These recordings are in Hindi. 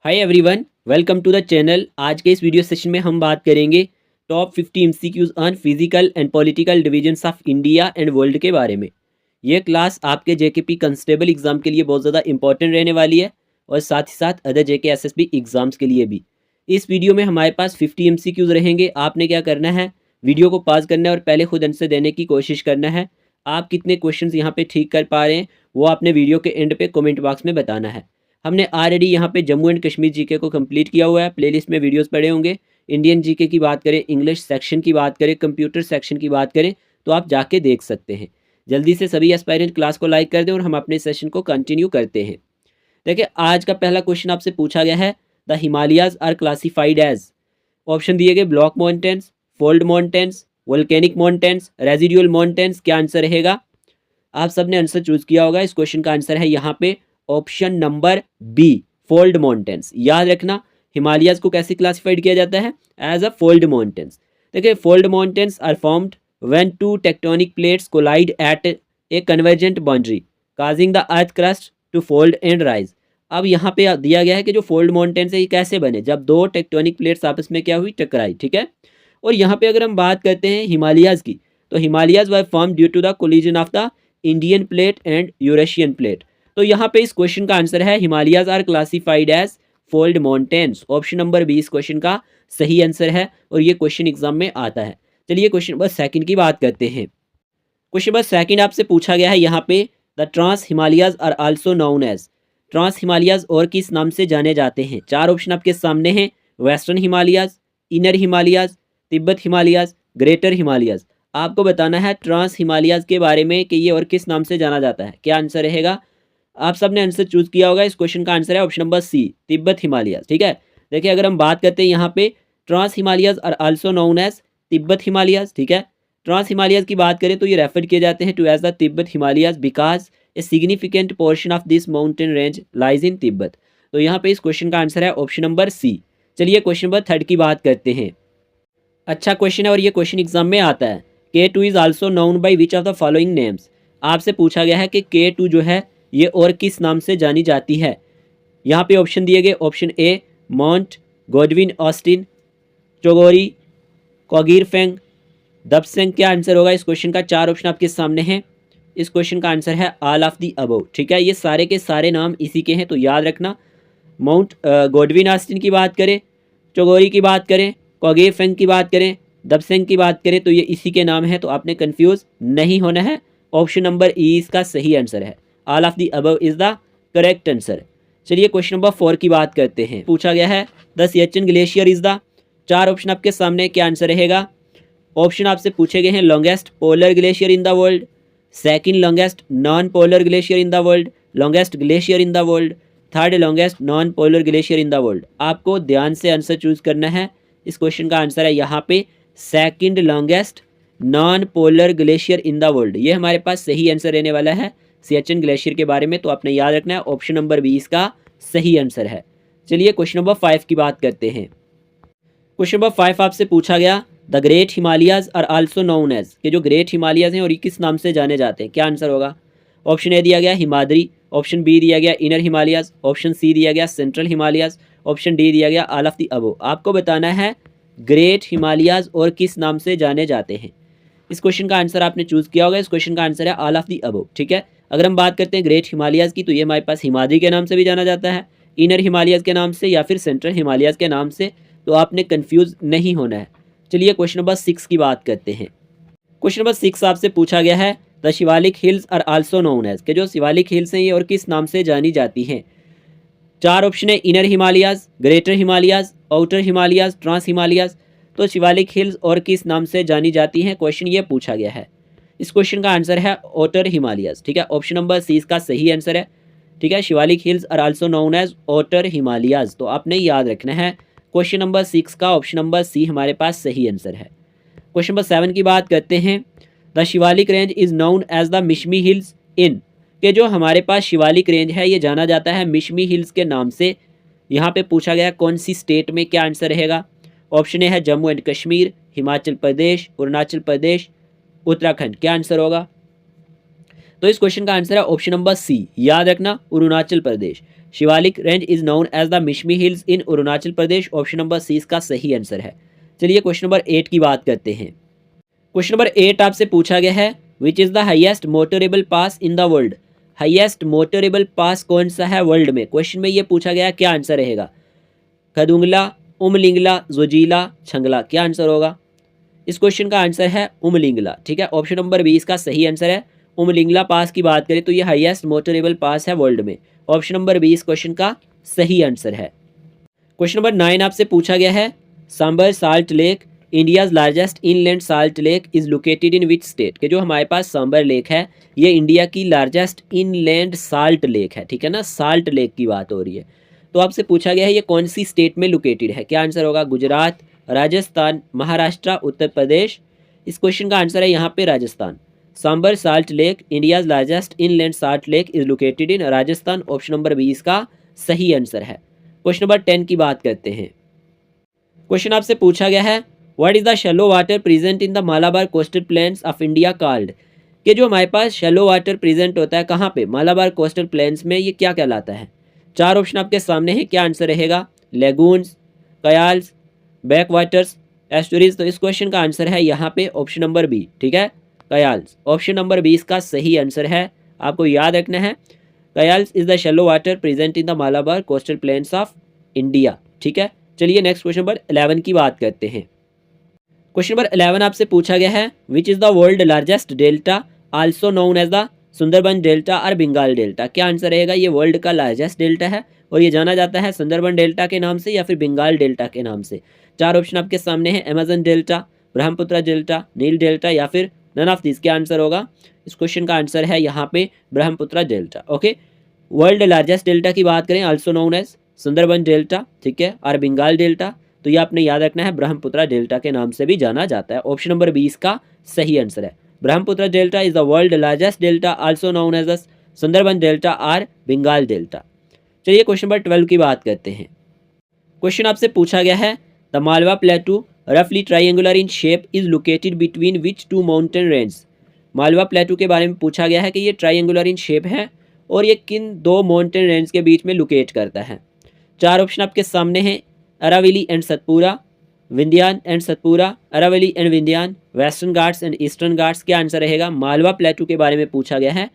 Hi everyone, welcome to the channel. आज के इस वीडियो सेशन में हम बात करेंगे top 50 MCQs on physical and political divisions of India and world के बारे में। ये क्लास आपके जेकेपी कांस्टेबल एग्जाम के लिए बहुत ज़्यादा इंपॉर्टेंट रहने वाली है और साथ ही साथ अदर जेके एसएसबी एग्जाम्स के लिए भी। इस वीडियो में हमारे पास 50 एमसीक्यूज रहेंगे। आपने क्या करना है, वीडियो को पॉज करना है और पहले खुद आंसर देने की कोशिश करना है। आप कितने क्वेश्चंस यहाँ पे ठीक कर पा रहे हैं वो आपने वीडियो के एंड पे कमेंट बॉक्स में बताना है। हमने ऑलरेडी यहाँ पे जम्मू एंड कश्मीर जीके को कंप्लीट किया हुआ है। प्लेलिस्ट में वीडियोस पड़े होंगे। इंडियन जीके की बात करें, इंग्लिश सेक्शन की बात करें, कंप्यूटर सेक्शन की बात करें तो आप जाके देख सकते हैं। जल्दी से सभी एस्पायरेंट क्लास को लाइक कर दें और हम अपने सेशन को कंटिन्यू करते हैं। देखिए, आज का पहला क्वेश्चन आपसे पूछा गया है, the Himalayas are classified as. Option दिए गए block mountains, fold mountains, volcanic mountains, residual mountains. क्या आंसर रहेगा? आप सबने आंसर चूज किया होगा। इस क्वेश्चन का आंसर है यहाँ पे option number B, fold mountains. याद रखना, हिमालयाज को कैसे क्लासिफाइड किया जाता है? As a fold mountains. देखिए, fold mountains are formed when two tectonic plates collide at a convergent boundary causing the earth crust to fold and rise. अब यहाँ पे दिया गया है कि जो फोल्ड माउंटेन्स है ये कैसे बने, जब दो टेक्टोनिक प्लेट्स आपस में क्या हुई, टकराई। ठीक है। और यहाँ पे अगर हम बात करते हैं हिमालयाज की, तो Himalayas were formed due to the collision of the Indian plate and Eurasian plate. तो यहाँ पे इस क्वेश्चन का आंसर है Himalayas are classified as fold mountains. Option number B इस क्वेश्चन का सही आंसर है और ये क्वेश्चन एग्जाम में आता है। चलिए क्वेश्चन नंबर सेकंड की बात करते हैं। क्वेश्चन नंबर सेकंड आपसे पूछा गया है यहाँ पे, the trans Himalayas are also known as. Trans Himalayas और किस नाम से जाने जाते हैं? चार ऑप्शन आपके सामने हैं, western Himalayas, inner Himalayas, Tibet Himalayas, greater Himalayas. आपको बताना है ट्रांस हिमालयाज के बारे में कि ये और किस नाम से जाना जाता है। क्या आंसर रहेगा? आप सबने आंसर चूज किया होगा। इस क्वेश्चन का आंसर है option number C, Tibet Himalayas. ठीक है। देखिए, अगर हम बात करते हैं यहाँ पे, trans Himalayas are also known as Tibet Himalayas. ठीक है। ट्रांस हिमालयाज की बात करें तो ये रेफर किए जाते हैं to as the Tibet Himalayas because a significant portion of this mountain range lies in Tibet. तो यहाँ पे इस क्वेश्चन का आंसर है ऑप्शन नंबर सी। चलिए क्वेश्चन नंबर थर्ड की बात करते हैं। अच्छा क्वेश्चन है और ये क्वेश्चन एग्जाम में आता है। K2 is also known by which of the following names. आपसे पूछा गया है कि K2 जो है ये और किस नाम से जानी जाती है। यहाँ पे ऑप्शन दिए गए, option A Mount Godwin Austen, Chogori, Qogir Feng, Dapsang. क्या आंसर होगा इस क्वेश्चन का? चार ऑप्शन आपके सामने हैं। इस क्वेश्चन का आंसर है ऑल ऑफ दी अबव। ठीक है। ये सारे के सारे नाम इसी के हैं, तो याद रखना। माउंट गॉडविन ऑस्टिन की बात करें, चोगोरी की बात करें, कोगीरफेंग की बात करें, दबसेंग की बात करें, तो ये इसी के नाम है, तो आपने कंफ्यूज नहीं होना है। ऑप्शन नंबर ई इसका सही आंसर है। All of the above is the correct answer. चलिए क्वेश्चन नंबर 4 की बात करते हैं। पूछा गया है, the Siachen glacier is the. चार ऑप्शन आपके सामने, क्या आंसर रहेगा? ऑप्शन आपसे पूछे गए हैं, longest polar glacier in the world, second longest non polar glacier in the world, longest glacier in the world, third longest non polar glacier in the world. आपको ध्यान से आंसर चूज करना है। इस क्वेश्चन का आंसर है यहाँ पे second longest non polar glacier in the world. ये हमारे पास सही आंसर रहने वाला है सियाचिन ग्लेशियर के बारे में, तो आपने याद रखना है ऑप्शन नंबर बी इसका सही आंसर है। चलिए क्वेश्चन नंबर 5 की बात करते हैं। क्वेश्चन नंबर 5 आपसे पूछा गया, the great Himalayas are also known as. कि जो ग्रेट हिमालयाज हैं और ये किस नाम से जाने जाते हैं? क्या आंसर होगा? ऑप्शन ए दिया गया हिमाद्री, ऑप्शन बी दिया गया इनर हिमालयाज, ऑप्शन सी दिया गया सेंट्रल हिमालयाज, ऑप्शन डी दिया गया ऑल ऑफ द अबव। आपको बताना है ग्रेट हिमालयाज और किस नाम से जाने जाते हैं। इस क्वेश्चन का आंसर आपने चूज किया होगा। इस क्वेश्चन का आंसर है ऑल ऑफ द अबव। ठीक है। अगर हम बात करते हैं ग्रेट हिमालयाज की, तो ये हमारे पास हिमाद्री के नाम से भी जाना जाता है, इनर हिमालयाज के नाम से या फिर सेंट्रल हिमालयाज के नाम से, तो आपने कंफ्यूज नहीं होना है। चलिए क्वेश्चन नंबर 6 की बात करते हैं। क्वेश्चन नंबर 6 आपसे पूछा गया है, the Shivalik hills are also known as. के जो शिवालिक हिल्स हैं ये और किस नाम से जानी जाती हैं? चार ऑप्शन है, inner Himalayas, greater Himalayas, outer Himalayas, trans Himalayas. तो शिवालिक हिल्स और किस नाम से जानी जाती हैं, क्वेश्चन ये पूछा गया है। इस क्वेश्चन का आंसर है आउटर हिमालयाज। ठीक है। ऑप्शन नंबर सी इसका सही आंसर है। ठीक है। Shivalik hills are also known as outer Himalayas. तो आपने याद रखना है क्वेश्चन नंबर 6 का ऑप्शन नंबर सी हमारे पास सही आंसर है। क्वेश्चन नंबर 7 की बात करते हैं, the Shivalik range is known as the Mishmi hills in. कि जो हमारे पास शिवालिक रेंज है ये जाना जाता है मिशमी हिल्स के नाम से। यहाँ पे पूछा गया कौन सी स्टेट में। क्या आंसर रहेगा? ऑप्शन ए है जम्मू एंड कश्मीर, हिमाचल प्रदेश, अरुणाचल प्रदेश, उत्तराखंड। क्या आंसर होगा? तो इस क्वेश्चन का आंसर है ऑप्शन नंबर सी, याद रखना Arunachal Pradesh. Shivalik range is known as the Mishmi hills in Arunachal Pradesh. Option number C इसका सही आंसर है। चलिए क्वेश्चन नंबर 8 की बात करते हैं। क्वेश्चन नंबर 8 आपसे पूछा गया है which is the highest motorable pass in the world. Highest motorable pass कौन सा है वर्ल्ड में। क्वेश्चन में ये पूछा गया, क्या आंसर रहेगा? खदुंगला, उमलिंगला, जोजिला, छंगला, क्या आंसर होगा? इस क्वेश्चन का आंसर है उमलिंगला। ठीक है, ऑप्शन नंबर बी इसका सही आंसर है। उमलिंगला पास की बात करें तो ये हाईएस्ट मोटरेबल पास है वर्ल्ड में। ऑप्शन नंबर बी इस क्वेश्चन का सही आंसर है। क्वेश्चन नंबर 9 आपसे पूछा गया है Sambhar salt lake India's largest inland salt lake is located in which state. के जो हमारे पास सांबर लेक है ये इंडिया की लार्जेस्ट इनलैंड साल्ट लेक है। ठीक है ना, साल्ट लेक की बात हो रही है। तो आपसे पूछा गया है ये कौन सी स्टेट में लोकेटेड है। क्या आंसर होगा? गुजरात, राजस्थान, महाराष्ट्र, उत्तर प्रदेश। इस क्वेश्चन का आंसर है यहाँ पे Rajasthan. Sambhar salt lake India's largest inland salt lake is located in Rajasthan. Option number B इसका सही आंसर है। क्वेश्चन नंबर 10 की बात करते हैं। क्वेश्चन आपसे पूछा गया है what is the shallow water present in the Malabar coastal plains of India called. कि जो हमारे पास शैलो वाटर प्रेजेंट होता है कहाँ पे? मालाबार कोस्टल प्लेन्स में। ये क्या कहलाता है? 4 ऑप्शन आपके सामने है, क्या आंसर रहेगा? Lagoons, kayals, backwaters, estuaries. तो इस क्वेश्चन का आंसर है यहाँ पे ऑप्शन नंबर बी। ठीक है, कयाल्स। ऑप्शन नंबर बी इसका सही आंसर है। आपको याद रखना है kayals is the shallow water present in the Malabar coastal plains of India. ठीक है, चलिए नेक्स्ट क्वेश्चन नंबर 11 की बात करते हैं। क्वेश्चन नंबर 11 आपसे पूछा गया है which is the world largest delta also known as the Sundarban delta और बंगाल डेल्टा। क्या आंसर रहेगा? ये वर्ल्ड का लार्जेस्ट डेल्टा है और ये जाना जाता है सुंदरबन डेल्टा के नाम से या फिर बंगाल डेल्टा के नाम से। 4 ऑप्शन आपके सामने हैं, Amazon delta, Brahmaputra delta, Nile delta या फिर नन ऑफ दिस। क्या आंसर होगा? इस क्वेश्चन का आंसर है यहाँ पे Brahmaputra delta. Okay, world largest delta की बात करें also known as Sundarban delta, ठीक है, और बंगाल डेल्टा। तो ये आपने याद रखना है ब्रह्मपुत्र डेल्टा के नाम से भी जाना जाता है। ऑप्शन नंबर 20 का सही आंसर है। Brahmaputra delta is the world largest delta also known as the Sundarban delta और बंगाल डेल्टा। चलिए क्वेश्चन नंबर 12 की बात करते हैं। क्वेश्चन आपसे पूछा गया है द मालवा प्लेटू रफली triangular in shape is located between which 2 mountain range. Malwa प्लेटू के बारे में पूछा गया है कि ये ट्राइंगुलर इन शेप है और ये किन 2 माउंटेन रेंज के बीच में लोकेट करता है। 4 ऑप्शन आपके सामने हैं, Aravalli and Satpura, Vindhyan and Satpura, Aravalli and Vindhyan, Western Ghats and Eastern Ghats. क्या आंसर रहेगा? मालवा प्लेटू के बारे में पूछा गया है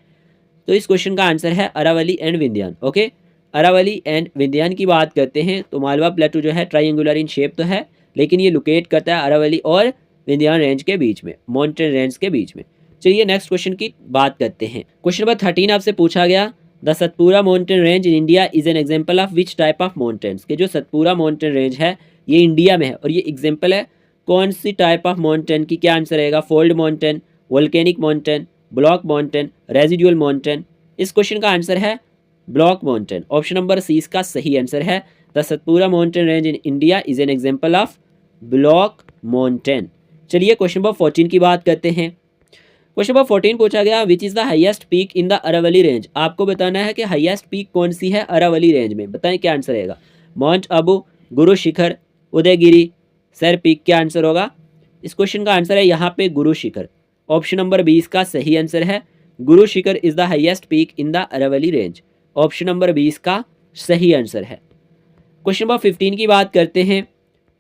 तो इस क्वेश्चन का आंसर है Aravalli and Vindhyan. Okay, Aravalli and Vindhyan की बात करते हैं तो मालवा प्लेटू जो है ट्राइंगुलर इन शेप तो है लेकिन ये लोकेट करता है अरावली और विंध्यान रेंज के बीच में, माउंटेन रेंज के बीच में। चलिए नेक्स्ट क्वेश्चन की बात करते हैं। क्वेश्चन नंबर 13 आपसे पूछा गया the Satpura mountain range in India is an example of which type of mountains. के जो सतपुरा माउंटेन रेंज है ये इंडिया में है और ये एग्जाम्पल है कौन सी टाइप ऑफ माउंटेन की। क्या आंसर रहेगा? Fold mountain, volcanic mountain, block mountain, residual mountain. इस क्वेश्चन का आंसर है block mountain. Option number C इसका सही आंसर है। The Satpura mountain range in India is an example of block mountain. चलिए क्वेश्चन नंबर 14 की बात करते हैं। क्वेश्चन नंबर 14 पूछा गया which is the highest peak in the Aravalli range. आपको बताना है कि हाईएस्ट पीक कौन सी है अरावली रेंज में। बताएं क्या आंसर रहेगा? Mount Abu, Guru Shikhar, Udayagiri, sir peak. क्या आंसर होगा? इस क्वेश्चन का आंसर है यहाँ पे गुरु शिखर। ऑप्शन नंबर 20 का सही आंसर है। Guru Shikhar is the highest peak in the Aravalli range. Option number 20 का सही आंसर है। क्वेश्चन नंबर 15 की बात करते हैं।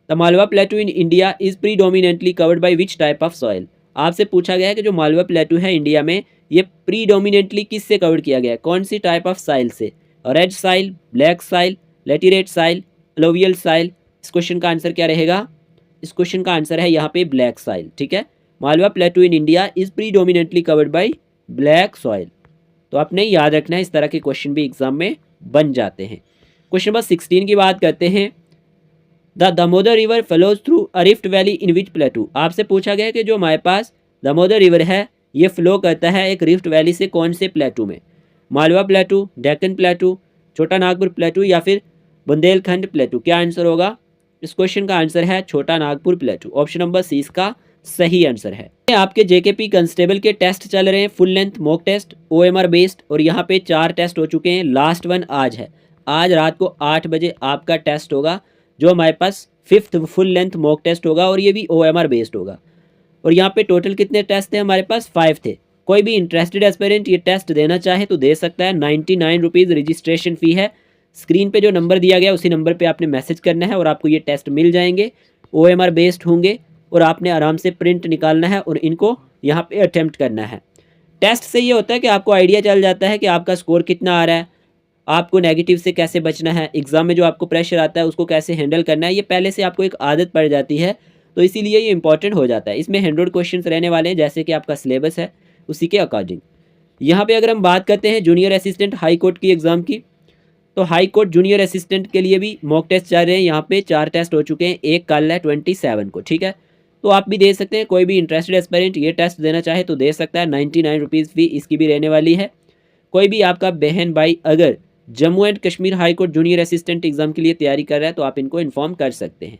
The Malwa प्लेटू in India is predominantly covered by which type of soil. आपसे पूछा गया है कि जो मालवा प्लेटू है इंडिया में ये प्रीडोमिनेंटली किससे कवर किया गया है, कौन सी टाइप ऑफ साइल से? रेड साइल, ब्लैक साइल, लेटीरेट साइल, एलोवियल साइल। इस क्वेश्चन का आंसर क्या रहेगा? इस क्वेश्चन का आंसर है यहाँ पे ब्लैक साइल। ठीक है, मालवा प्लेटू इन India is predominantly covered by black soil. तो आपने याद रखना है, इस तरह के क्वेश्चन भी एग्जाम में बन जाते हैं। क्वेश्चन नंबर 16 की बात करते हैं। The Damodar river flows through a rift valley in विच प्लेटू। आपसे पूछा गया कि जो हमारे पास दामोदर रिवर है ये फ्लो करता है एक रिफ्ट वैली से कौन से प्लेटू में? मालवा प्लेटू, डेक्कन प्लेटू, छोटा नागपुर प्लेटू या फिर बुंदेलखंड प्लेटू। क्या आंसर होगा? इस क्वेश्चन का आंसर है Chota Nagpur plateau. Option number C इसका सही आंसर है। आपके जेकेपी कांस्टेबल के टेस्ट चल रहे हैं, full length mock test, OMR based, और यहाँ पे 4 टेस्ट हो चुके हैं। लास्ट वन आज है, आज रात को 8 बजे आपका टेस्ट होगा जो हमारे पास 5th full length mock test होगा और ये भी ओएमआर बेस्ड होगा। और यहाँ पे टोटल कितने टेस्ट थे हमारे पास? 5 थे। कोई भी इंटरेस्टेड एस्पिरेंट ये टेस्ट देना चाहे तो दे सकता है। 99 रुपीज़ रजिस्ट्रेशन फ़ी है। स्क्रीन पे जो नंबर दिया गया उसी नंबर पे आपने मैसेज करना है और आपको ये टेस्ट मिल जाएंगे। OMR बेस्ड होंगे और आपने आराम से प्रिंट निकालना है और इनको यहाँ पे अटेम्प्ट करना है। टेस्ट से ये होता है कि आपको आइडिया चल जाता है कि आपका स्कोर कितना आ रहा है, आपको नेगेटिव से कैसे बचना है, एग्ज़ाम में जो आपको प्रेशर आता है उसको कैसे हैंडल करना है, ये पहले से आपको एक आदत पड़ जाती है, तो इसीलिए ये इंपॉर्टेंट हो जाता है। इसमें 100 क्वेश्चंस रहने वाले हैं जैसे कि आपका सिलेबस है उसी के अकॉर्डिंग। यहाँ पे अगर हम बात करते हैं जूनियर असिस्टेंट हाई कोर्ट की एग्ज़ाम की, तो हाई कोर्ट जूनियर असिस्टेंट के लिए भी मॉक टेस्ट चल रहे हैं। यहाँ पे 4 टेस्ट हो चुके हैं, एक कल है 27 को, ठीक है। तो आप भी दे सकते हैं, कोई भी इंटरेस्टेड एस्पायरेंट ये टेस्ट देना चाहे तो दे सकता है। 99 रुपीज़ फी इसकी भी रहने वाली है। कोई भी आपका बहन भाई अगर Jammu and Kashmir high court junior assistant exam के लिए तैयारी कर रहा है तो आप इनको इन्फॉर्म कर सकते हैं।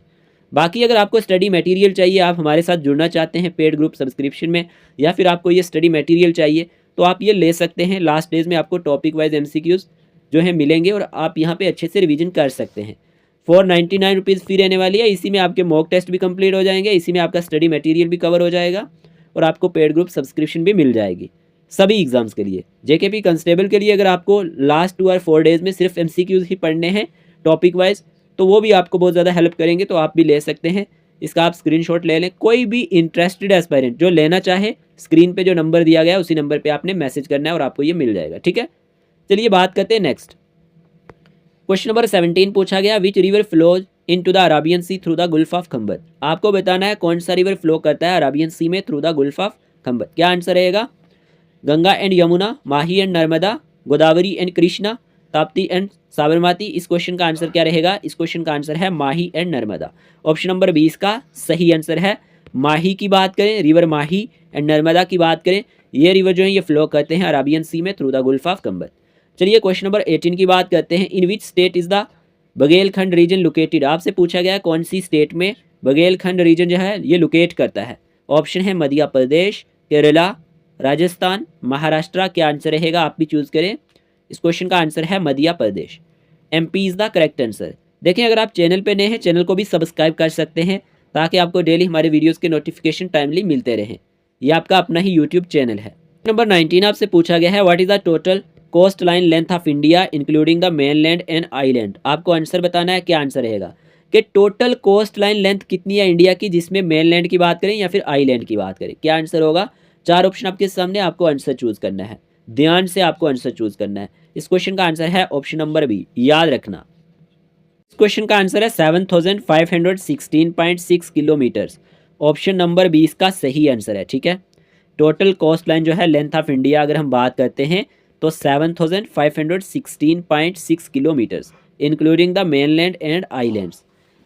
बाकी अगर आपको स्टडी मटेरियल चाहिए, आप हमारे साथ जुड़ना चाहते हैं पेड ग्रुप सब्सक्रिप्शन में, या फिर आपको ये स्टडी मटेरियल चाहिए तो आप ये ले सकते हैं। लास्ट डेज में आपको टॉपिक वाइज MCQs जो है मिलेंगे और आप यहाँ पे अच्छे से रिवीजन कर सकते हैं। 499 रुपीज़ फी रहने वाली है। इसी में आपके मॉक टेस्ट भी कंप्लीट हो जाएंगे, इसी में आपका स्टडी मटेरियल भी कवर हो जाएगा और आपको पेड ग्रुप सब्सक्रिप्शन भी मिल जाएगी सभी एग्जाम्स के लिए। JKP कांस्टेबल के लिए अगर आपको लास्ट 2 और 4 डेज में सिर्फ MCQs ही पढ़ने हैं टॉपिक वाइज, तो वो भी आपको बहुत ज़्यादा हेल्प करेंगे, तो आप भी ले सकते हैं। इसका आप स्क्रीनशॉट ले लें। कोई भी इंटरेस्टेड एस्पायरेंट जो लेना चाहे, स्क्रीन पे जो नंबर दिया गया है उसी नंबर पे आपने मैसेज करना है और आपको ये मिल जाएगा, ठीक है। चलिए बात करते हैं नेक्स्ट। क्वेश्चन नंबर 17 पूछा गया, which river flows into the Arabian sea through the gulf of Khambhat. आपको बताना है कौन सा रिवर फ्लो करता है अराबियन सी में थ्रू द गुल्फ ऑफ खंबर। क्या आंसर रहेगा? Ganga and Yamuna, Mahi and Narmada, Godavari and Krishna, Tapti and Sabarmati. इस क्वेश्चन का आंसर क्या रहेगा? इस क्वेश्चन का आंसर है माही एंड नर्मदा। ऑप्शन नंबर 20 का सही आंसर है। माही की बात करें, रिवर माही एंड नर्मदा की बात करें, ये रिवर जो है ये फ्लो करते हैं अराबियन सी में through the gulf of Khambhat. चलिए क्वेश्चन नंबर 18 की बात करते हैं। In which state is the Baghelkhand region located. आपसे पूछा गया है कौन सी स्टेट में बघेलखंड रीजन जो है ये लोकेट करता है। ऑप्शन है मध्य प्रदेश, केरला, राजस्थान, महाराष्ट्र। क्या आंसर रहेगा? आप भी चूज करें। इस क्वेश्चन का आंसर है Madhya Pradesh. MP is the correct answer. देखें, अगर आप चैनल पे नए हैं, चैनल को भी सब्सक्राइब कर सकते हैं ताकि आपको डेली हमारे वीडियोस के नोटिफिकेशन टाइमली मिलते रहें। ये आपका अपना ही यूट्यूब चैनल है। नंबर 19 आपसे पूछा गया है, what is the total cost line length of India including the mainland and island. आपको आंसर बताना है। क्या आंसर रहेगा कि टोटल कोस्ट लाइन लेंथ कितनी है इंडिया की, जिसमें मेनलैंड की बात करें या फिर आइलैंड की बात करें। क्या आंसर होगा? 4 ऑप्शन आपके सामने, आपको आंसर चूज करना है। ध्यान से आपको आंसर चूज करना है। इस क्वेश्चन का आंसर है ऑप्शन नंबर बी, याद रखना। इस क्वेश्चन का आंसर है 7516.6 किलोमीटर्स। ऑप्शन नंबर 20 का सही आंसर है, ठीक है। टोटल कोस्ट लाइन जो है लेंथ ऑफ इंडिया अगर हम बात करते हैं तो 7516.6 kilometres including the mainland and islands.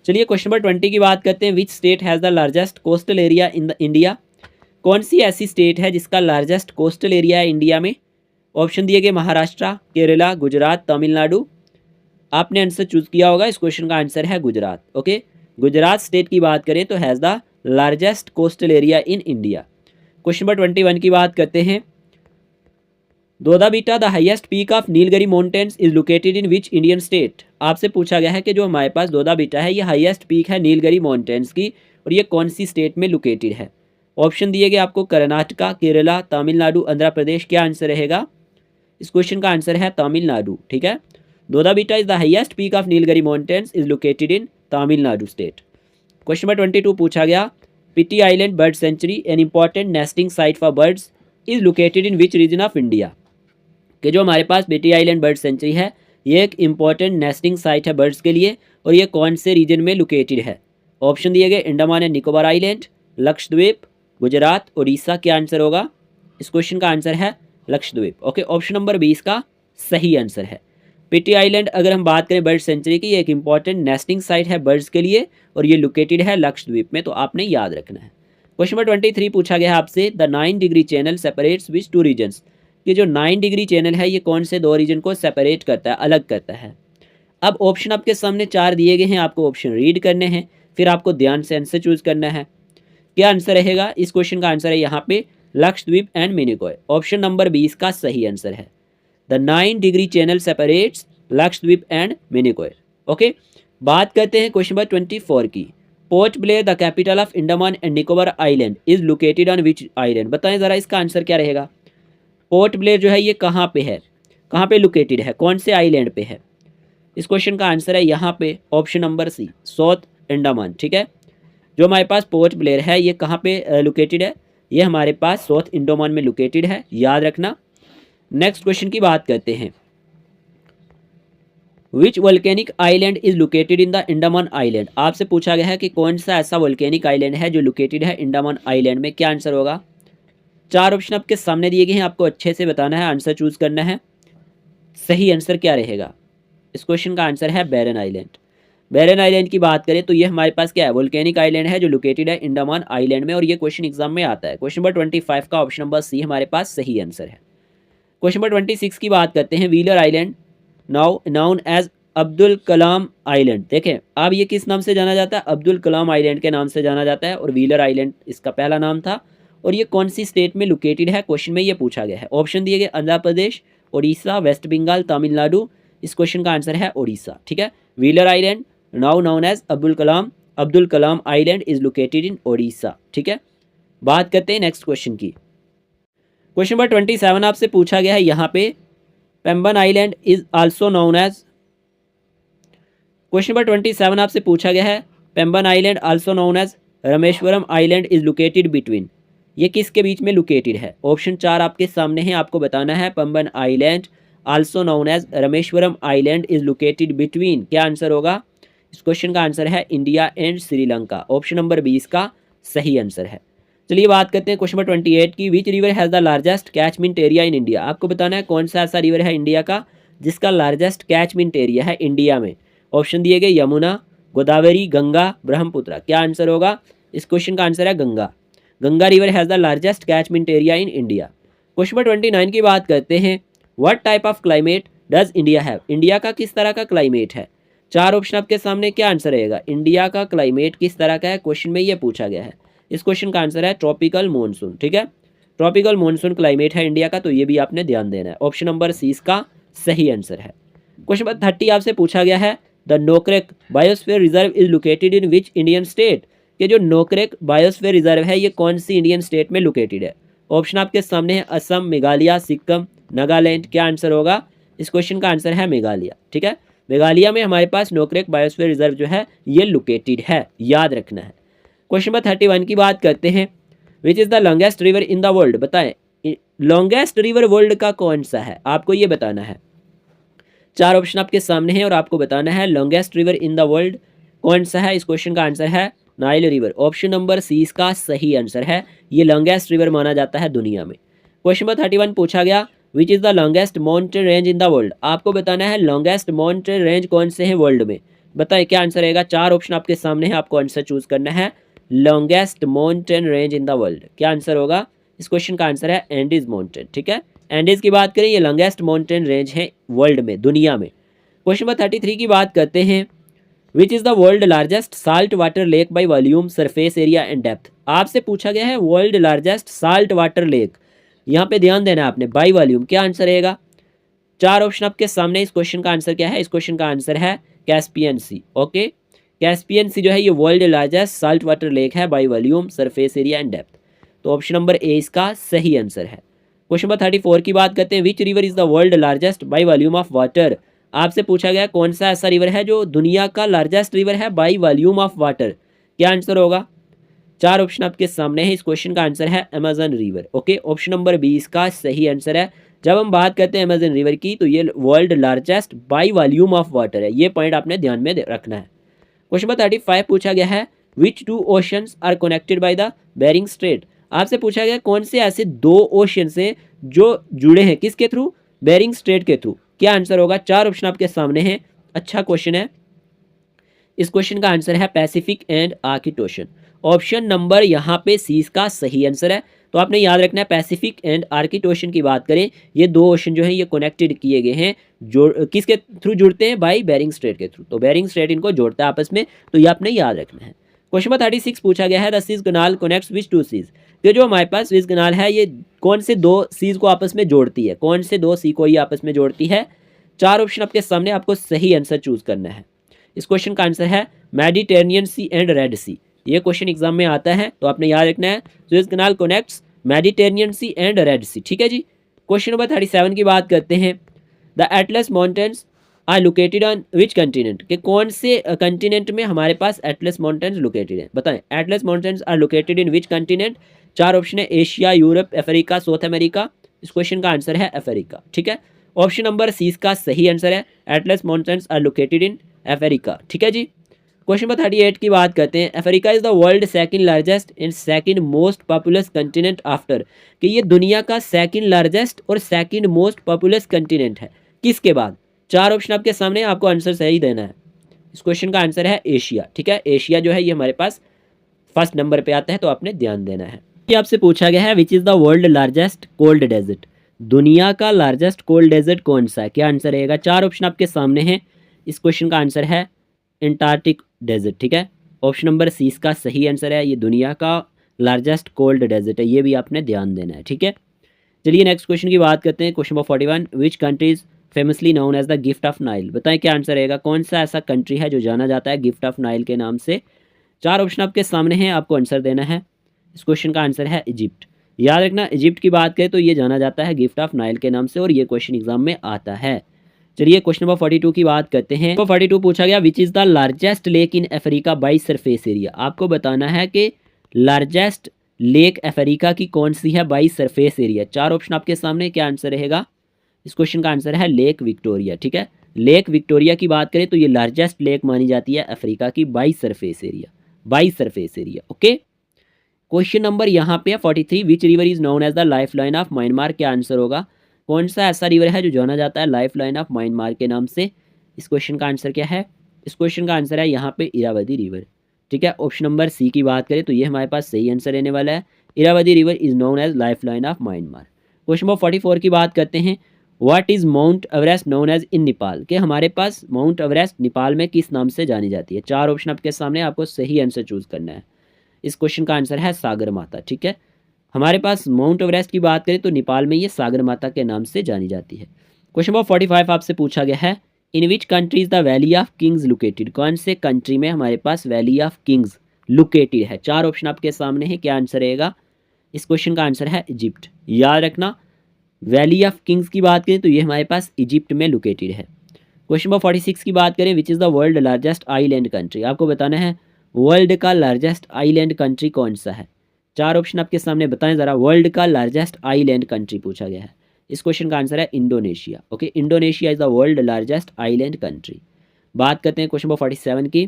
चलिए क्वेश्चन नंबर 20 की बात करते हैं। Which state has the largest coastal area in the India. कौन सी ऐसी स्टेट है जिसका लार्जेस्ट कोस्टल एरिया है इंडिया में? ऑप्शन दिए गए महाराष्ट्र, केरला, गुजरात, तमिलनाडु। आपने आंसर चूज किया होगा। इस क्वेश्चन का आंसर है गुजरात। ओके, गुजरात स्टेट की बात करें तो has the largest coastal area in India. Question number 21 की बात करते हैं। Doddabetta the highest peak of Nilgiri mountains is located in which Indian state. आपसे पूछा गया है कि जो हमारे पास दोदाबीटा है ये हाईएस्ट पीक है नीलगिरी माउंटेन्स की, और ये कौन सी स्टेट में लोकेटेड है? ऑप्शन दिए गए आपको कर्नाटका, केरला, तमिलनाडु, आंध्र प्रदेश। क्या आंसर रहेगा? इस क्वेश्चन का आंसर है तमिलनाडु, ठीक है। Doddabetta is the highest peak of Nilgiri mountains is located in Tamil Nadu state. Question number 22 पूछा गया, Pitti island bird sanctuary an important nesting site for birds is located in which region of India. कि जो हमारे पास पिटी आइलैंड बर्ड सेंचुरी है ये एक इंपॉर्टेंट नेस्टिंग साइट है बर्ड्स के लिए, और ये कौन से रीजन में लोकेटेड है? ऑप्शन दिए गए अंडमान एंड निकोबार आइलैंड, लक्षद्वीप, गुजरात, उड़ीसा। क्या आंसर होगा? इस क्वेश्चन का आंसर है लक्षद्वीप। ओके, ऑप्शन नंबर 20 का सही आंसर है। पिटी आइलैंड अगर हम बात करें बर्ड सेंचुरी की, ये एक इंपॉर्टेंट नेस्टिंग साइट है बर्ड्स के लिए और ये लोकेटेड है लक्षद्वीप में, तो आपने याद रखना है। क्वेश्चन नंबर 23 पूछा गया है आपसे, the 9 degree channel separates which 2 regions. ये जो 9 डिग्री चैनल है ये कौन से 2 रीजन को सेपरेट करता है, अलग करता है? अब ऑप्शन आपके सामने 4 दिए गए हैं, आपको ऑप्शन रीड करने हैं, फिर आपको ध्यान से आंसर चूज करना है। क्या आंसर रहेगा? इस क्वेश्चन का आंसर है यहाँ पे Lakshadweep and Minicoy. Option number 20 का सही आंसर है। The 9 degree channel separates Lakshadweep and Minicoy. Okay, बात करते हैं क्वेश्चन नंबर 24 की। Port Blair the capital of Andaman and Nicobar island is located on which island. बताएं जरा इसका आंसर क्या रहेगा। पोर्ट ब्लेयर जो है ये कहाँ पे है, कहाँ पे लोकेटेड है, कौन से आइलैंड पे है? इस क्वेश्चन का आंसर है यहाँ पे option number C, south Andaman. ठीक है, जो हमारे पास पोर्ट ब्लेयर है ये कहाँ पे लोकेटेड है, ये हमारे पास साउथ अंडमान में लोकेटेड है, याद रखना। नेक्स्ट क्वेश्चन की बात करते हैं। Which volcanic island is located in the Andaman island. आपसे पूछा गया है कि कौन सा ऐसा वोल्केनिक आइलैंड है जो लोकेटेड है अंडमान आइलैंड में। क्या आंसर होगा? 4 ऑप्शन आपके सामने दिए गए हैं, आपको अच्छे से बताना है, आंसर चूज करना है। सही आंसर क्या रहेगा? इस क्वेश्चन का आंसर है बैरन आइलैंड। बैरन आइलैंड की बात करें तो ये हमारे पास क्या है, वोल्केनिक आइलैंड है जो लोकेटेड है अंडमान आइलैंड में, और ये क्वेश्चन एग्जाम में आता है। क्वेश्चन नंबर 25 का ऑप्शन नंबर सी हमारे पास सही आंसर है। क्वेश्चन नंबर 26 की बात करते हैं। Wheeler island now known as Abdul Kalam island. देखें अब ये किस नाम से जाना जाता है? अब्दुल कलाम आइलैंड के नाम से जाना जाता है, और व्हीलर आइलैंड इसका पहला नाम था। और ये कौन सी स्टेट में लोकेटेड है, क्वेश्चन में ये पूछा गया है। ऑप्शन दिए गए आंध्र प्रदेश, उड़ीसा, वेस्ट बंगाल, तमिलनाडु। इस क्वेश्चन का आंसर है उड़ीसा। ठीक है, Wheeler island now known as Abdul Kalam island is located in Orissa. ठीक है, बात करते हैं नेक्स्ट क्वेश्चन की। क्वेश्चन नंबर 27 आपसे पूछा गया है यहाँ पे, Pamban island is also known as. Question number 27 आपसे पूछा गया है, Pamban island also known as Rameswaram island is located between. ये किसके बीच में लोकेटेड है? ऑप्शन 4 आपके सामने है, आपको बताना है। Pamban island also known as Rameswaram island is located between. क्या आंसर होगा? इस क्वेश्चन का आंसर है India and Sri Lanka. Option number 20 का सही आंसर है। चलिए बात करते हैं क्वेश्चन नंबर 28 की। Which river has the largest catchment area in India. आपको बताना है कौन सा ऐसा रिवर है इंडिया का जिसका लार्जेस्ट कैचमेंट एरिया है इंडिया में। ऑप्शन दिए गए यमुना, गोदावरी, गंगा, ब्रह्मपुत्र। क्या आंसर होगा? इस क्वेश्चन का आंसर है Ganga. Ganga river has the largest catchment area in India. Question number 29 की बात करते हैं। What type of climate does India have. India का किस तरह का क्लाइमेट है? 4 ऑप्शन आपके सामने, क्या आंसर रहेगा? इंडिया का क्लाइमेट किस तरह का है, क्वेश्चन में ये पूछा गया है। इस क्वेश्चन का आंसर है ट्रॉपिकल मॉनसून। ठीक है, ट्रॉपिकल मॉनसून क्लाइमेट है इंडिया का, तो ये भी आपने ध्यान देना है। ऑप्शन नंबर सी इसका सही आंसर है। क्वेश्चन नंबर 30 आपसे पूछा गया है, the Nokrek biosphere reserve is located in which Indian state. कि जो नोकरेक बायोस्फीयर रिजर्व है ये कौन सी इंडियन स्टेट में लोकेटेड है? ऑप्शन आपके सामने है, असम, मेघालय, सिक्किम, नागालैंड। क्या आंसर होगा? इस क्वेश्चन का आंसर है मेघालय। ठीक है, मेघालय में हमारे पास नोकरेक बायोस्फीयर रिजर्व जो है ये लोकेटेड है, याद रखना है। क्वेश्चन नंबर 31 की बात करते हैं। विच is the longest river in the world. बताएं लॉन्गेस्ट रिवर वर्ल्ड का कौन सा है, आपको ये बताना है। 4 ऑप्शन आपके सामने हैं और आपको बताना है longest river in the world कौन सा है। इस क्वेश्चन का आंसर है Nile river. Option number C इसका सही आंसर है, ये लॉन्गेस्ट रिवर माना जाता है दुनिया में। क्वेश्चन नंबर 31 पूछा गया, which is the longest mountain range in the world. आपको बताना है लॉन्गेस्ट माउंटेन रेंज कौन से हैं वर्ल्ड में। बताएं क्या आंसर रहेगा? 4 ऑप्शन आपके सामने है, आपको आंसर चूज करना है। Longest mountain range in the world, क्या आंसर होगा? इस क्वेश्चन का आंसर है एंडीज माउंटेन। ठीक है, एंडीज की बात करें, ये लॉन्गेस्ट माउंटेन रेंज है वर्ल्ड में, दुनिया में। क्वेश्चन नंबर 33 की बात करते हैं। विच is the world largest salt water lake by volume, surface area and depth. आपसे पूछा गया है world largest salt water lake, यहाँ पे ध्यान देना है आपने, बाई वॉल्यूम। क्या आंसर रहेगा? 4 ऑप्शन आपके सामने। इस क्वेश्चन का आंसर क्या है? इस क्वेश्चन का आंसर है Caspian sea. Okay, Caspian sea जो है ये world largest salt water lake है by volume, surface area and depth. तो ऑप्शन नंबर ए इसका सही आंसर है। क्वेश्चन नंबर 34 की बात करते हैं। विच river is the world largest by volume of water. आपसे पूछा गया कौन सा ऐसा रिवर है जो दुनिया का लार्जेस्ट रिवर है बाई वॉल्यूम ऑफ वाटर। क्या आंसर होगा? 4 ऑप्शन आपके सामने है। इस क्वेश्चन का आंसर है Amazon river. Okay, option number B इसका सही आंसर है। जब हम बात करते हैं अमेजन रिवर की तो ये world largest by volume of water है, ये पॉइंट आपने ध्यान में रखना है। क्वेश्चन नंबर 35 पूछा गया है। Which 2 oceans are connected by the Bering Strait. आपसे पूछा गया कौन से ऐसे 2 ओशन हैं जो जुड़े हैं किसके थ्रू? बेरिंग स्ट्रेट के थ्रू। क्या आंसर होगा? 4 ऑप्शन आपके सामने हैं। अच्छा क्वेश्चन है। इस क्वेश्चन का आंसर है Pacific and Arctic ocean. Option number यहाँ पे सी का सही आंसर है। तो आपने याद रखना है पैसिफिक एंड आर्कटिक ओशन की बात करें, ये 2 ओशन जो हैं ये कनेक्टेड किए गए हैं, जो किसके थ्रू जुड़ते हैं? बाई बेरिंग स्ट्रेट के थ्रू। तो बेरिंग स्ट्रेट इनको जोड़ता है आपस में, तो ये आपने याद रखना है। क्वेश्चन नंबर 36 पूछा गया है। The Suez canal connects which 2 seas. तो जो हमारे पास सुएज कैनाल है ये कौन से 2 सीज को आपस में जोड़ती है? कौन से 2 सी को ये आपस में जोड़ती है? 4 ऑप्शन आपके सामने, आपको सही आंसर चूज करना है। इस क्वेश्चन का आंसर है मेडिटेरेनियन सी एंड रेड सी। ये क्वेश्चन एग्जाम में आता है, तो आपने याद रखना है Suez canal connects Mediterranean sea and red sea. ठीक है जी। क्वेश्चन नंबर 37 की बात करते हैं। The Atlas mountains are located on which continent, कि कौन से कंटिनेंट में हमारे पास एटलस माउंटेन्स लोकेटेड हैं, बताएं। Atlas mountains are located in which continent, चार ऑप्शन है, Asia, Europe, Africa, South America. इस क्वेश्चन का आंसर है अफ्रीका, ठीक है। ऑप्शन नंबर सी इसका सही आंसर है, Atlas mountains are located in Africa, ठीक है जी। क्वेश्चन नंबर 38 की बात करते हैं। Africa is the world second largest and second most populous continent after, कि ये दुनिया का सेकंड लार्जेस्ट और सेकंड मोस्ट पॉपुलस कंटिनेंट है, किसके बाद। चार ऑप्शन आपके सामने, आपको आंसर सही देना है। इस क्वेश्चन का आंसर है एशिया, ठीक है। एशिया जो है ये हमारे पास फर्स्ट नंबर पे आता है, तो आपने ध्यान देना है। ये आपसे पूछा गया है which is the world largest cold desert, दुनिया का लार्जेस्ट कोल्ड डेजर्ट कौन सा है, क्या आंसर रहेगा। चार ऑप्शन आपके सामने हैं। इस क्वेश्चन का आंसर है एंटार्क्टिक डेजर्ट, ठीक है। ऑप्शन नंबर सी इसका सही आंसर है, ये दुनिया का लार्जेस्ट कोल्ड डेजर्ट है, ये भी आपने ध्यान देना है, ठीक है। चलिए नेक्स्ट क्वेश्चन की बात करते हैं। Question number 41, which countries famously known as the gift of Nile, बताएं क्या आंसर रहेगा। कौन सा ऐसा कंट्री है जो जाना जाता है गिफ्ट ऑफ नाइल के नाम से। चार ऑप्शन आपके सामने हैं, आपको आंसर देना है। इस क्वेश्चन का आंसर है इजिप्ट। याद रखना, इजिप्ट की बात करें तो ये जाना जाता है गिफ्ट ऑफ नाइल के नाम से, और ये क्वेश्चन एग्जाम में आता है। चलिए क्वेश्चन नंबर 42 की बात करते हैं। नंबर 42 पूछा गया which is the largest lake in Africa by surface area, आपको बताना है कि लार्जेस्ट लेक अफ्रीका की कौन सी है बाई सरफेस एरिया। चार ऑप्शन आपके सामने, क्या आंसर रहेगा। इस क्वेश्चन का आंसर है लेक विक्टोरिया, ठीक है। लेक विक्टोरिया की बात करें तो ये लार्जेस्ट लेक मानी जाती है अफ्रीका की by surface area, by surface area, okay. Question number यहाँ पे है 43, which river is known as the life line of Myanmar, क्या आंसर होगा। कौन सा ऐसा रिवर है जो जाना जाता है लाइफ लाइन ऑफ म्यांमार के नाम से। इस क्वेश्चन का आंसर क्या है। इस क्वेश्चन का आंसर है यहाँ पे इरावदी रिवर, ठीक है। ऑप्शन नंबर सी की बात करें तो ये हमारे पास सही आंसर रहने वाला है, Irrawaddy river is known as life line of Myanmar. Question number 44 की बात करते हैं। What is Mount Everest known as in Nepal, के हमारे पास माउंट एवरेस्ट नेपाल में किस नाम से जानी जाती है। चार ऑप्शन आपके सामने, आपको सही आंसर चूज करना है। इस क्वेश्चन का आंसर है सागर माता, ठीक है। हमारे पास माउंट एवरेस्ट की बात करें तो नेपाल में ये सागर माता के नाम से जानी जाती है। क्वेश्चन नंबर 45 आपसे पूछा गया है। In which country is the Valley of Kings located, कौन से कंट्री में हमारे पास वैली ऑफ किंग्स लोकेटेड है। चार ऑप्शन आपके सामने है, क्या आंसर रहेगा। इस क्वेश्चन का आंसर है इजिप्ट। याद रखना, वैली ऑफ किंग्स की बात करें तो ये हमारे पास इजिप्ट में लोकेटेड है। क्वेश्चन नंबर 46 की बात करें, विच is the world largest island country, आपको बताना है वर्ल्ड का लार्जेस्ट आइलैंड कंट्री कौन सा है। चार ऑप्शन आपके सामने, बताएं ज़रा। वर्ल्ड का लार्जेस्ट आइलैंड कंट्री पूछा गया है। इस क्वेश्चन का आंसर है Indonesia, okay. Indonesia is the world largest island country. बात करते हैं क्वेश्चन नंबर 47 की।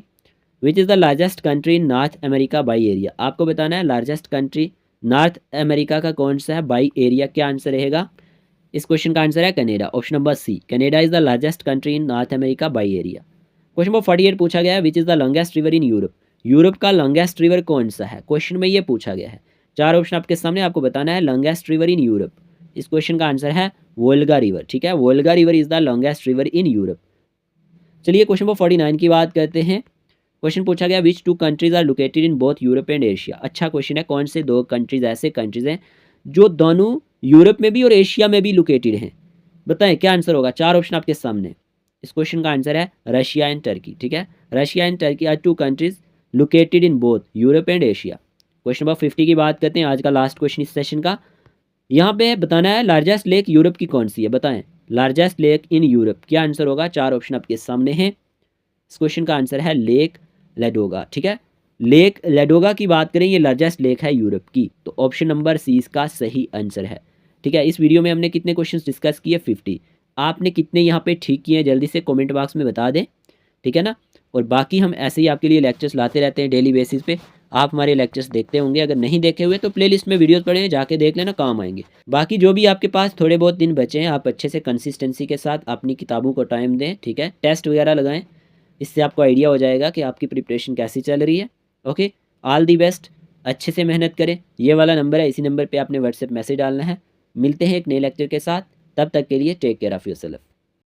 विच is the largest country in North America by area, आपको बताना है लार्जेस्ट कंट्री नॉर्थ अमेरिका का कौन सा है बाई एरिया, क्या आंसर रहेगा। इस क्वेश्चन का आंसर है Canada, option number C. Canada is the largest country in North America by area. Question number 48 पूछा गया है। Which is the longest river in Europe, Europe का लॉन्गेस्ट रिवर कौन सा है, क्वेश्चन में ये पूछा गया है। चार ऑप्शन आपके सामने, आपको बताना है लॉन्गेस्ट रिवर इन यूरोप। इस क्वेश्चन का आंसर है वोल्गा रिवर, ठीक है। Volga river is the longest river in Europe. चलिए क्वेश्चन नंबर 49 की बात करते हैं। क्वेश्चन पूछा गया which two countries are located in both Europe and Asia, अच्छा क्वेश्चन है। कौन से दो कंट्रीज ऐसे कंट्रीज हैं जो दोनों यूरोप में भी और एशिया में भी लोकेटेड हैं, बताएं क्या आंसर होगा। चार ऑप्शन आपके सामने। इस क्वेश्चन का आंसर है रशिया एंड टर्की, ठीक है। Russia and Turkey are two countries located in both Europe and Asia. Question number 50 की बात करते हैं, आज का लास्ट क्वेश्चन इस सेशन का। यहाँ पे बताना है लार्जेस्ट लेक यूरोप की कौन सी है, बताएं लार्जेस्ट लेक इन यूरोप, क्या आंसर होगा। चार ऑप्शन आपके सामने हैं। इस क्वेश्चन का आंसर है लेक लेडोगा, ठीक है। लेक लेडोगा की बात करें, ये लार्जेस्ट लेक है यूरोप की, तो ऑप्शन नंबर सी इसका सही आंसर है, ठीक है। इस वीडियो में हमने कितने क्वेश्चंस डिस्कस किए, 50। आपने कितने यहाँ पे ठीक किए हैं जल्दी से कमेंट बॉक्स में बता दें, ठीक है ना। और बाकी हम ऐसे ही आपके लिए लेक्चर्स लाते रहते हैं डेली बेसिस पे। आप हमारे लेक्चर्स देखते होंगे, अगर नहीं देखे हुए तो प्लेलिस्ट में वीडियोस पड़े हैं, जाके देख लेना, काम आएंगे। बाकी जो भी आपके पास थोड़े बहुत दिन बचे हैं, आप अच्छे से कंसिस्टेंसी के साथ अपनी किताबों को टाइम दें, ठीक है। टेस्ट वगैरह लगाएं, इससे आपको आइडिया हो जाएगा कि आपकी प्रिपरेशन कैसी चल रही है, ओके। ऑल दी बेस्ट, अच्छे से मेहनत करें। ये वाला नंबर है, इसी नंबर पर आपने व्हाट्सएप मैसेज डालना है। मिलते हैं एक नए लेक्चर के साथ, तब तक के लिए टेक केयर ऑफ़ योरसेल्फ।